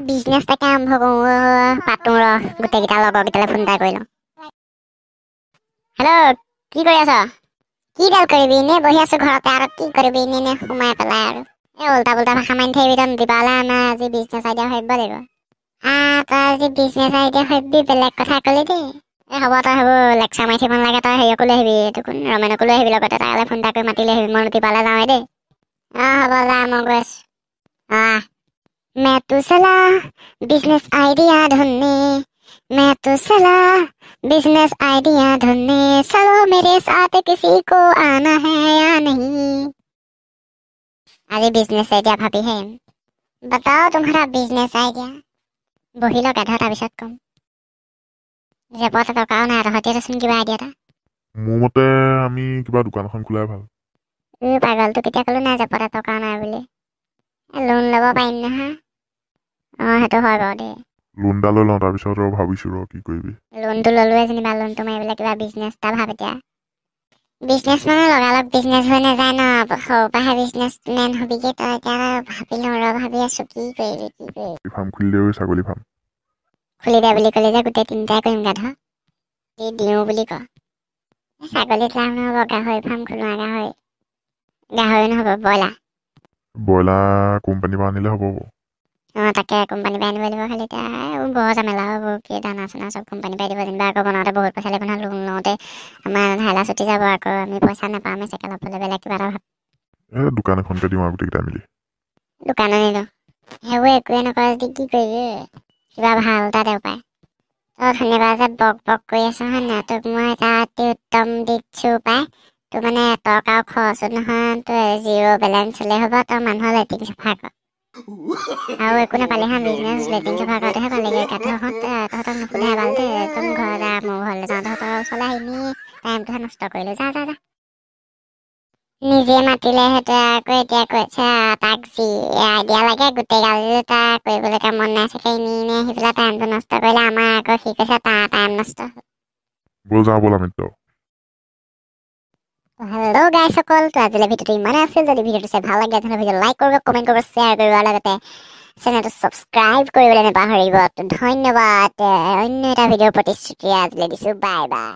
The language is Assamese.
বিজনেছ এটাকে আৰম্ভ কৰোঁ পাতোঁ গোটেইকেইটা লগৰকেইটালৈ ফোন এটা কৰি লওঁ। হেল্ল', কি কৰি আছ? কিডাল কৰিবি এনেই বহি আছোঁ ঘৰতে আৰু কি কৰিবি এনেই সোমাই পেলাই আৰু এই উল্টা পুল্টা ভাষা মাৰি থাকিবি তই দিবালে আমাৰ আজি বিজনেছ আইডিয়া ভাবিব লাগিব। তই আজি বিজনেছ আইডিয়া ভাবিবি বেলেগ কথা ক'লি দেই। হ'ব তই সেইবোৰ লেকচাৰ মাৰি থাকিব নালাগে, তই হেৰিয়কো লৈ আহিবি এইটো কোন ৰমেনকো লৈ আহিবি লগতে তালৈ ফোন এটা কৰি মাতি লৈ আহিবি। মই দিবালে যাওঁৱে দেই। হ'ব যা মই গৈ আছোঁ। मैं तो चला बिजनेस आइडिया ढूंढने, मैं तो चला बिजनेस आइडिया ढूंढने, चलो मेरे साथ किसी को आना है या नहीं। आज बिजनेस आइडिया भाभी है, बताओ तुम्हारा बिजनेस आइडिया। बही लो गधा তাৰপিছত কম যে পথ টকাও নাই তহঁতি দেচোন কিবা আইডিয়া এটা। মোৰ মতে আমি কিবা দোকান এখন খোলাই ভাল। পাগলটো কেতিয়া ক'লো নাই যে পথ টকা নাই বুলি। লোন ল'ব পাৰিম নহয়। সেইটো হয় বাৰু দেই। লোন এটা লৈ লওঁ তাৰপিছত ভাবিছোঁ কি কৰিবি। লোনটো ল'লোৱে যেনিবা, লোনটো মাৰিবলৈ কিবা বিজনেছ এটা ভাব এতিয়া। বিজনেছ মানে লগালগ বিজনেছ হৈ নাযায় ন, সৰুৰ পৰাহে বিজনেছমেন হবিগে তই। এতিয়া ভাবি লওঁ ভাবি আছোঁ কি কৰিবি। ফাৰ্ম খুলি দে, ছাগলী ফাৰ্ম খুলি দে বুলি ক'লে যে গোটেই তিনিটাই কৰিম গাধ। দিওঁ বুলি ক। ছাগলীত লাভ নহ'ব, গাহৰি ফাৰ্ম খোলোঁ। গাহৰি নহ'ব, ব্ৰইলাৰ কোম্পানীৰ পৰা আনিলে হ'ব। তাকে কোম্পানীৰ পৰা আনিব লাগিব। খালি এতিয়া বৰ ঝামেলা হ'ব, কি দানা চানা চব কোম্পানীৰ পৰা দিব যেনিবা। আকৌ বনাওঁতে বহুত পইচা লাগিব নহয়, লোন লওঁতে আমাৰ হাইলা ছুটি যাব। আকৌ আমি পইচা নাপামেই চাগে ল'বলৈ। বেলেগ কিবা এটা ভাব। দোকান এখনকে দিওঁ আৰু গোটেইকেইটা মিলি। দোকান আনিলোঁ সেইবোৰ একোৱে নকৰে যদি কি কৰিবি? কিবা ভাল এটা দেও পায়। তই ধন্যবাদ যে বক কৰি আছ হয় নাই? তোক মই এটা অতি উত্তম দিছোঁ পাই। তোৰ মানে টকাও খৰচো নহয়, তোৰ জিৰ' বেলেঞ্চ হ'লেই হ'ব। তই মানুহৰ লেট্ৰিন চাফা কৰ আৰু একো নাপালি হা। বিজনেছ লেট্ৰিন চাফা কৰোঁতেহে পালেগৈ। তহঁতক নুসুধে এবাল দেই। একদম ঘৰ যা, মোৰ ঘৰলৈ যাওঁ। তহঁতৰ ওচৰলৈ আহিনি টাইমটোহে নষ্ট কৰিলোঁ। যা নিজে মাতিলে সেইটো আকৌ এতিয়া কৈছে তাক যি আইডিয়া লাগে গোটেই গাল তাৰ কৰিবলৈকে মন নাই চাগে। এনেই আহি পেলাই টাইমটো নষ্ট কৰিলে আমাৰ। আকৌ সি কৈছে তাৰ টাইম নষ্ট হ'ল। ব'ল আমিতো। হেল্ল' গাইসকল, তো আজিলৈ ভিডিঅ'টো ইমানেই আছিল। যদি ভিডিঅ'টো চাই ভাল লাগে তেনেহ'লে ভিডিঅ' লাইক কৰিব, কমেণ্ট কৰিব, শ্বেয়াৰ কৰিব, লগতে চেনেলটো ছাবস্ক্ৰাইব কৰিবলৈ নাপাহৰিব। ধন্যবাদ। অন্য এটা ভিডিঅ'ৰ প্ৰতিশ্ৰুতি আজিলৈ দিছোঁ। Bye bye.